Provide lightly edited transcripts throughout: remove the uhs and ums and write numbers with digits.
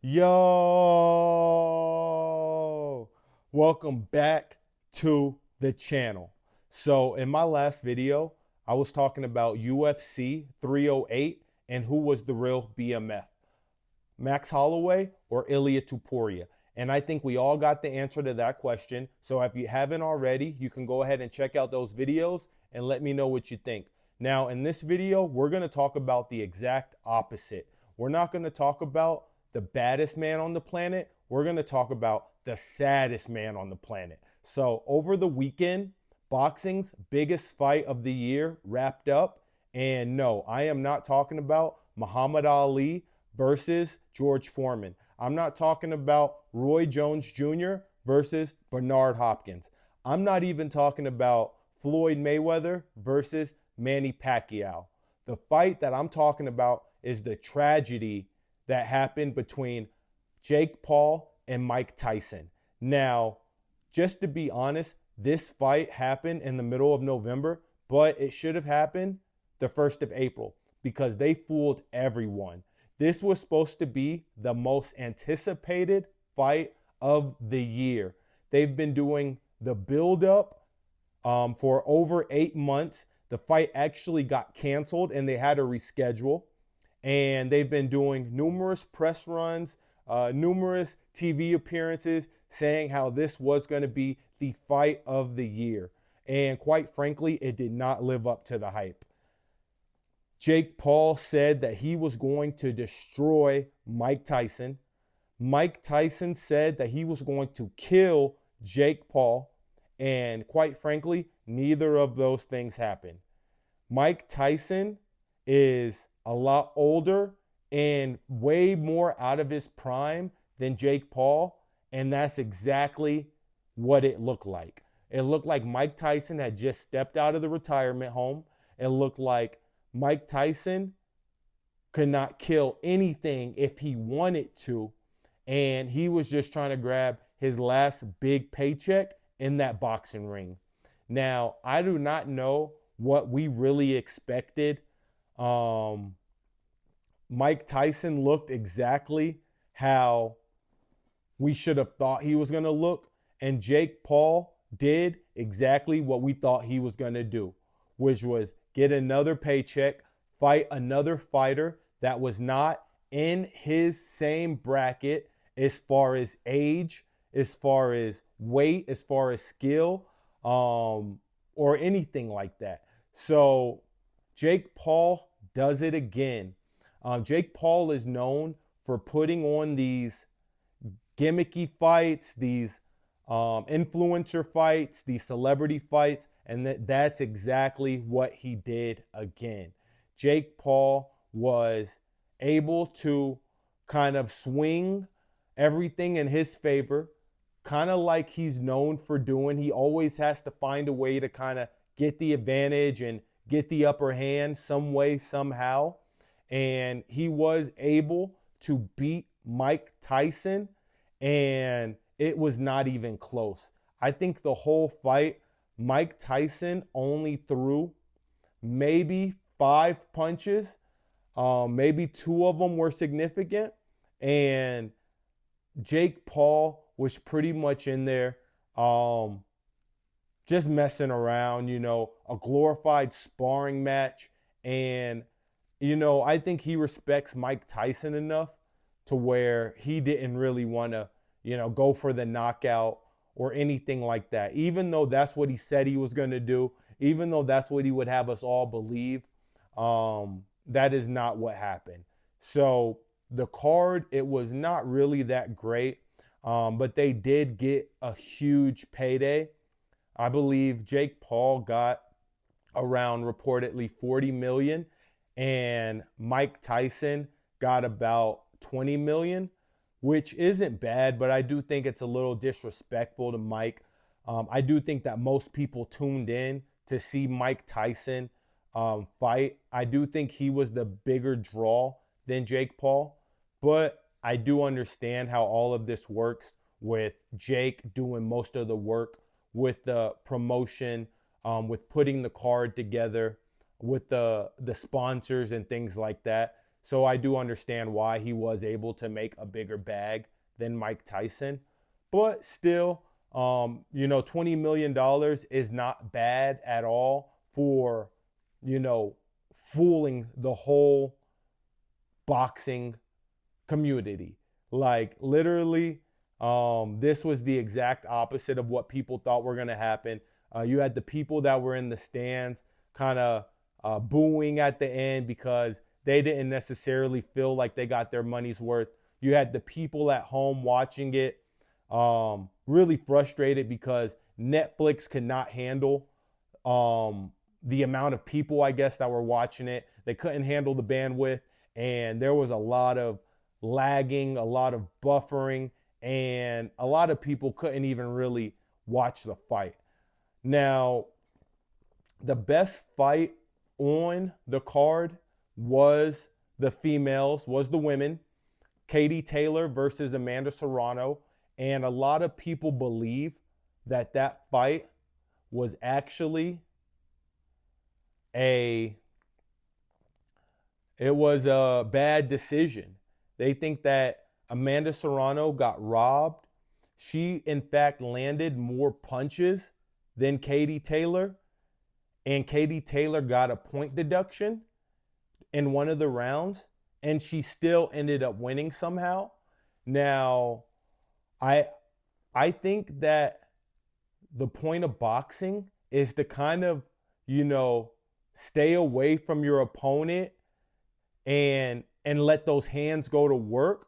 Yo, welcome back to the channel. So in my last video, I was talking about UFC 308 and who was the real BMF, Max Holloway or Ilia Topuria. And I think we all got the answer to that question. So if you haven't already, you can go ahead and check out those videos and let me know what you think. Now, in this video, we're going to talk about the exact opposite. We're not going to talk about the baddest man on the planet. We're going to talk about the saddest man on the planet. So over the weekend, boxing's biggest fight of the year wrapped up. And no, I am not talking about Muhammad Ali versus George Foreman. I'm not talking about Roy Jones Jr. versus Bernard Hopkins. I'm not even talking about Floyd Mayweather versus Manny Pacquiao. The fight that I'm talking about is the tragedy that happened between Jake Paul and Mike Tyson. Now, just to be honest, this fight happened in the middle of November, but it should have happened the 1st of April because they fooled everyone. This was supposed to be the most anticipated fight of the year. They've been doing the build-up for over 8 months. The fight actually got canceled and they had to reschedule. And they've been doing numerous press runs, numerous TV appearances saying how this was going to be the fight of the year. And quite frankly, it did not live up to the hype. Jake Paul said that he was going to destroy Mike Tyson. Mike Tyson said that he was going to kill Jake Paul. And quite frankly, neither of those things happened. Mike Tyson is a lot older and way more out of his prime than Jake Paul. And that's exactly what it looked like. It looked like Mike Tyson had just stepped out of the retirement home. It looked like Mike Tyson could not kill anything if he wanted to. And he was just trying to grab his last big paycheck in that boxing ring. Now, I do not know what we really expected. Mike Tyson looked exactly how we should have thought he was going to look. And Jake Paul did exactly what we thought he was going to do, which was get another paycheck, fight another fighter that was not in his same bracket as far as age, as far as weight, as far as skill, or anything like that. So Jake Paul does it again. Jake Paul is known for putting on these gimmicky fights, these influencer fights, these celebrity fights, and that's exactly what he did again. Jake Paul was able to kind of swing everything in his favor, kind of like he's known for doing. He always has to find a way to kind of get the advantage and get the upper hand some way, somehow. And he was able to beat Mike Tyson, and it was not even close. I think the whole fight, Mike Tyson only threw maybe 5 punches. Maybe 2 of them were significant. And Jake Paul was pretty much in there just messing around, a glorified sparring match. And, I think he respects Mike Tyson enough to where he didn't really want to, go for the knockout or anything like that. Even though that's what he said he was going to do, even though that's what he would have us all believe, that is not what happened. So the card, it was not really that great, but they did get a huge payday. I believe Jake Paul got around reportedly 40 million and Mike Tyson got about 20 million, which isn't bad, but I do think it's a little disrespectful to Mike. I do think that most people tuned in to see Mike Tyson fight. I do think he was the bigger draw than Jake Paul, but I do understand how all of this works with Jake doing most of the work with the promotion, with putting the card together, with the sponsors and things like that. So I do understand why he was able to make a bigger bag than Mike Tyson. But still, $20 million is not bad at all for, you know, fooling the whole boxing community. Like literally, this was the exact opposite of what people thought were going to happen. You had the people that were in the stands kind of booing at the end because they didn't necessarily feel like they got their money's worth. You had the people at home watching it really frustrated because Netflix could not handle the amount of people, I guess, that were watching it. They couldn't handle the bandwidth, and there was a lot of lagging, a lot of buffering, and a lot of people couldn't even really watch the fight. Now, the best fight on the card was the women, Katie Taylor versus Amanda Serrano. And a lot of people believe that that fight was actually it was a bad decision. They think that Amanda Serrano got robbed. She, in fact, landed more punches than Katie Taylor. And Katie Taylor got a point deduction in one of the rounds. And she still ended up winning somehow. Now, I think that the point of boxing is to kind of, stay away from your opponent and let those hands go to work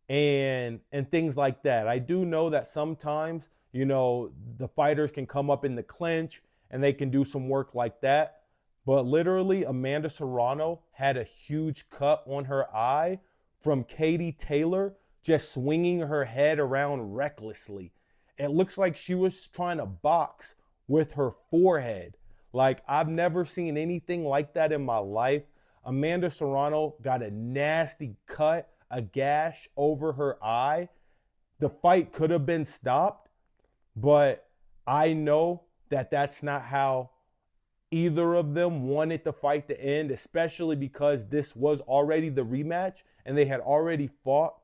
and things like that. I do know that sometimes, the fighters can come up in the clinch and they can do some work like that. But literally, Amanda Serrano had a huge cut on her eye from Katie Taylor just swinging her head around recklessly. It looks like she was trying to box with her forehead. Like, I've never seen anything like that in my life. Amanda Serrano got a nasty cut, a gash over her eye. The fight could have been stopped, but I know that that's not how either of them wanted the fight to end, especially because this was already the rematch and they had already fought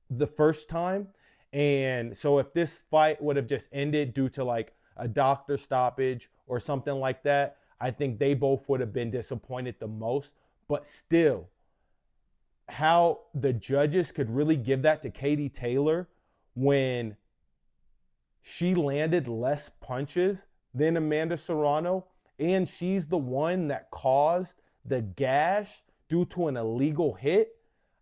the first time. And so if this fight would have just ended due to like a doctor stoppage or something like that, I think they both would have been disappointed the most. But still, how the judges could really give that to Katie Taylor when she landed less punches than Amanda Serrano, and she's the one that caused the gash due to an illegal hit.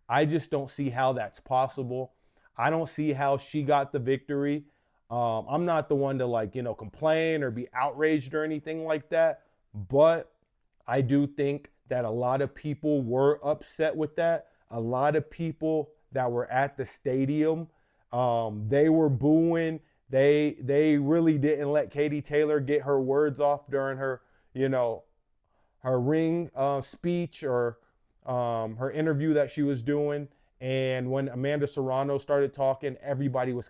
I just don't see how that's possible. I don't see how she got the victory. I'm not the one to complain or be outraged or anything like that, but I do think that a lot of people were upset with that. A lot of people that were at the stadium, they were booing. They really didn't let Katie Taylor get her words off during her, her ring speech or her interview that she was doing. And when Amanda Serrano started talking, everybody was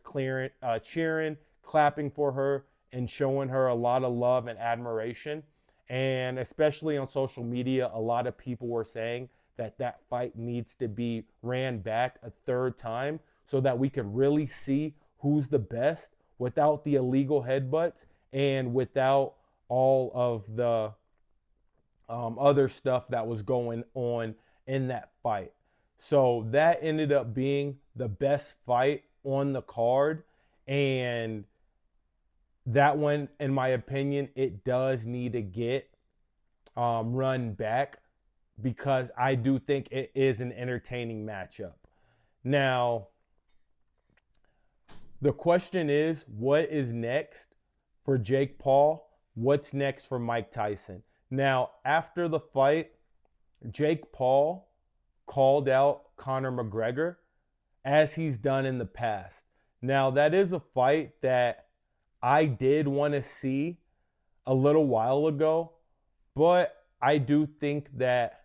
cheering, clapping for her, and showing her a lot of love and admiration. And especially on social media, a lot of people were saying that that fight needs to be ran back a third time so that we could really see who's the best without the illegal headbutts and without all of the other stuff that was going on in that fight. So that ended up being the best fight on the card. And that one, in my opinion, it does need to get run back because I do think it is an entertaining matchup. Now, the question is, what is next for Jake Paul? What's next for Mike Tyson? Now, after the fight, Jake Paul called out Conor McGregor as he's done in the past. Now, that is a fight that I did want to see a little while ago, but I do think that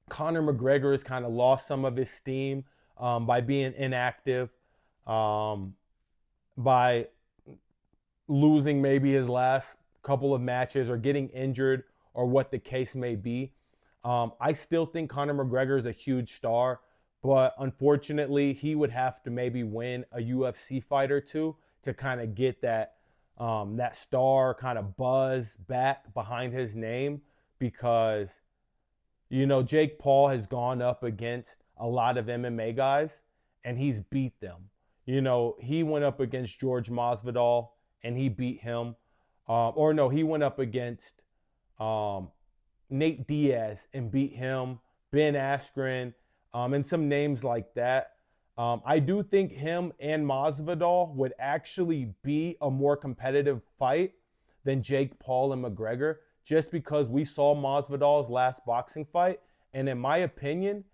Conor McGregor has kind of lost some of his steam by being inactive, by losing maybe his last couple of matches or getting injured or what the case may be. I still think Conor McGregor is a huge star, but unfortunately, he would have to maybe win a UFC fight or two to kind of get that star kind of buzz back behind his name, because Jake Paul has gone up against a lot of MMA guys and he's beat them. He went up against George Masvidal and he beat him. Or no, he went up against um, Nate Diaz and beat him, Ben Askren, and some names like that. I do think him and Masvidal would actually be a more competitive fight than Jake Paul and McGregor, just because we saw Masvidal's last boxing fight, and in my opinion,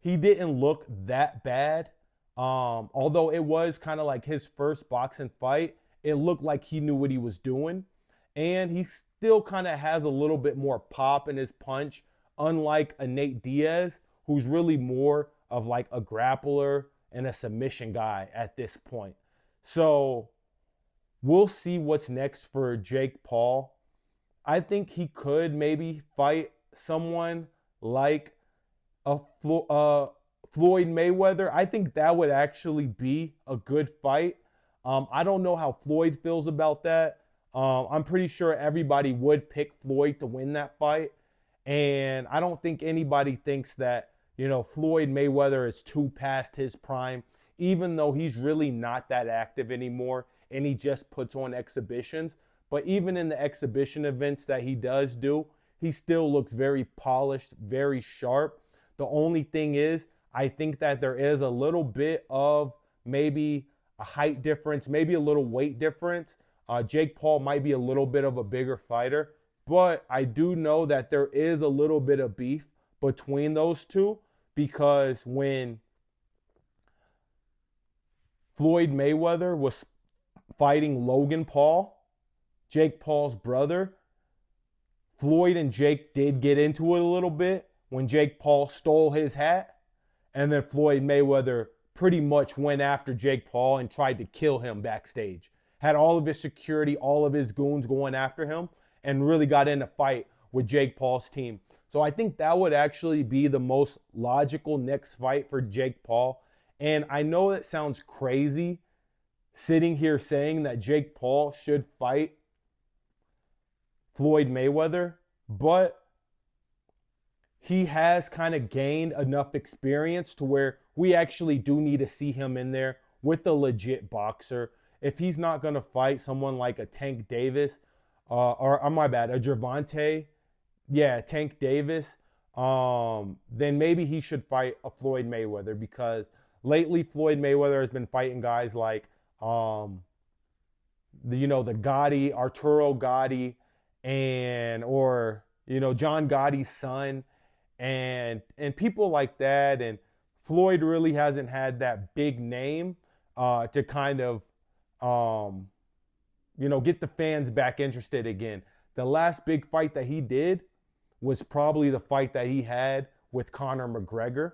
he didn't look that bad. Although it was kind of like his first boxing fight, it looked like he knew what he was doing. And he still kind of has a little bit more pop in his punch, unlike a Nate Diaz, who's really more of like a grappler and a submission guy at this point. So we'll see what's next for Jake Paul. I think he could maybe fight someone like Floyd Mayweather. I think that would actually be a good fight. I don't know how Floyd feels about that. I'm pretty sure everybody would pick Floyd to win that fight. And I don't think anybody thinks that, Floyd Mayweather is too past his prime, even though he's really not that active anymore and he just puts on exhibitions. But even in the exhibition events that he does do, he still looks very polished, very sharp. The only thing is, I think that there is a little bit of maybe a height difference, maybe a little weight difference. Jake Paul might be a little bit of a bigger fighter, but I do know that there is a little bit of beef between those two, because when Floyd Mayweather was fighting Logan Paul, Jake Paul's brother, Floyd and Jake did get into it a little bit when Jake Paul stole his hat. And then Floyd Mayweather pretty much went after Jake Paul and tried to kill him backstage. Had all of his security, all of his goons going after him, and really got in a fight with Jake Paul's team. So I think that would actually be the most logical next fight for Jake Paul. And I know it sounds crazy sitting here saying that Jake Paul should fight Floyd Mayweather, but he has kind of gained enough experience to where we actually do need to see him in there with a legit boxer. If he's not going to fight someone like a Tank Davis, or my bad, a Gervonta, Tank Davis, then maybe he should fight a Floyd Mayweather, because lately Floyd Mayweather has been fighting guys like, the Gotti, Arturo Gotti, or John Gotti's son, and people like that. And Floyd really hasn't had that big name to kind of get the fans back interested again. The last big fight that he did was probably the fight that he had with Conor McGregor.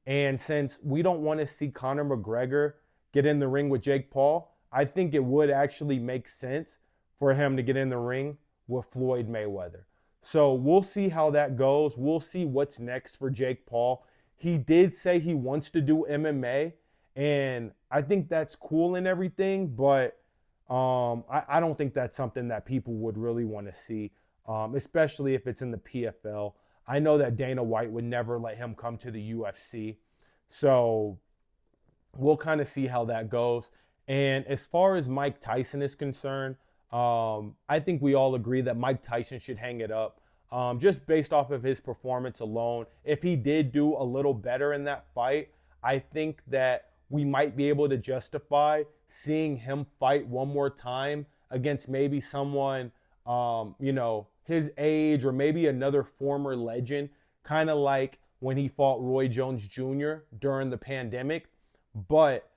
And since we don't want to see Conor McGregor get in the ring with Jake Paul, I think it would actually make sense for him to get in the ring with Floyd Mayweather. So we'll see how that goes. We'll see what's next for Jake Paul. He did say he wants to do MMA, and I think that's cool and everything, but I don't think that's something that people would really want to see, especially if it's in the PFL. I know that Dana White would never let him come to the UFC. So we'll kind of see how that goes. And as far as Mike Tyson is concerned, I think we all agree that Mike Tyson should hang it up, just based off of his performance alone. If he did do a little better in that fight, I think that we might be able to justify seeing him fight one more time against maybe someone, his age, or maybe another former legend, kind of like when he fought Roy Jones Jr. during the pandemic. But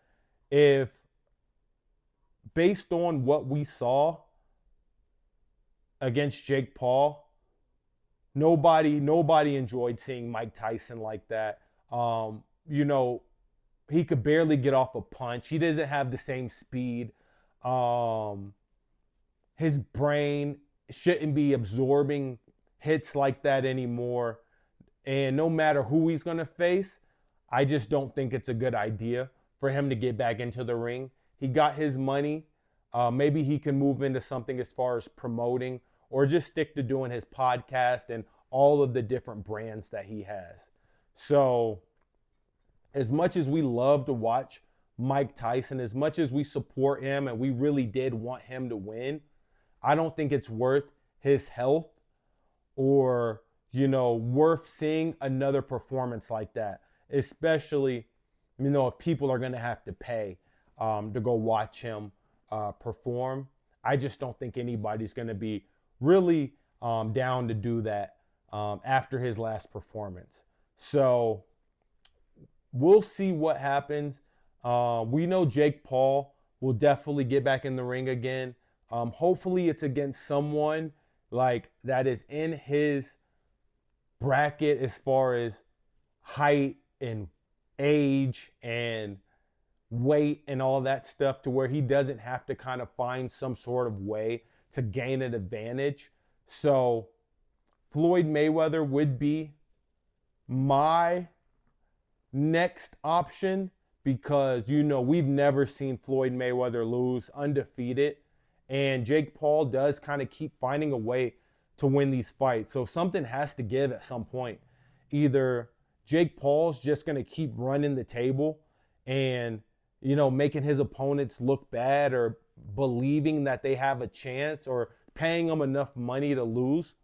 if, based on what we saw against Jake Paul, nobody enjoyed seeing Mike Tyson like that. He could barely get off a punch. He doesn't have the same speed. His brain shouldn't be absorbing hits like that anymore. And no matter who he's going to face, I just don't think it's a good idea for him to get back into the ring. He got his money. Maybe he can move into something as far as promoting, or just stick to doing his podcast and all of the different brands that he has. So, as much as we love to watch Mike Tyson, as much as we support him and we really did want him to win, I don't think it's worth his health or, worth seeing another performance like that, especially, if people are going to have to pay to go watch him perform. I just don't think anybody's going to be really down to do that after his last performance. So we'll see what happens. We know Jake Paul will definitely get back in the ring again. Hopefully it's against someone like that is in his bracket as far as height and age and weight and all that stuff, to where he doesn't have to kind of find some sort of way to gain an advantage. So Floyd Mayweather would be my next option, because we've never seen Floyd Mayweather lose undefeated, and Jake Paul does kind of keep finding a way to win these fights. So something has to give at some point. Either Jake Paul's just going to keep running the table and making his opponents look bad, or believing that they have a chance, or paying them enough money to lose,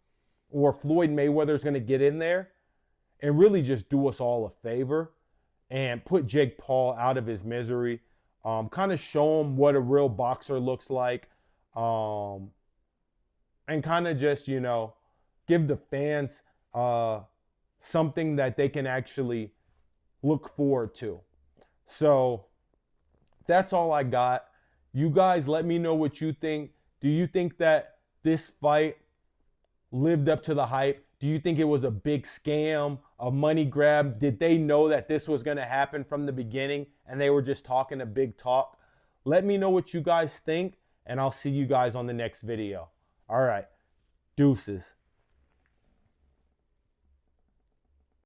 or Floyd Mayweather's going to get in there and really just do us all a favor and put Jake Paul out of his misery, kind of show him what a real boxer looks like, and kind of just, give the fans something that they can actually look forward to. So that's all I got. You guys let me know what you think. Do you think that this fight lived up to the hype? Do you think it was a big scam, a money grab? Did they know that this was going to happen from the beginning and they were just talking a big talk? Let me know what you guys think, and I'll see you guys on the next video. All right. Deuces.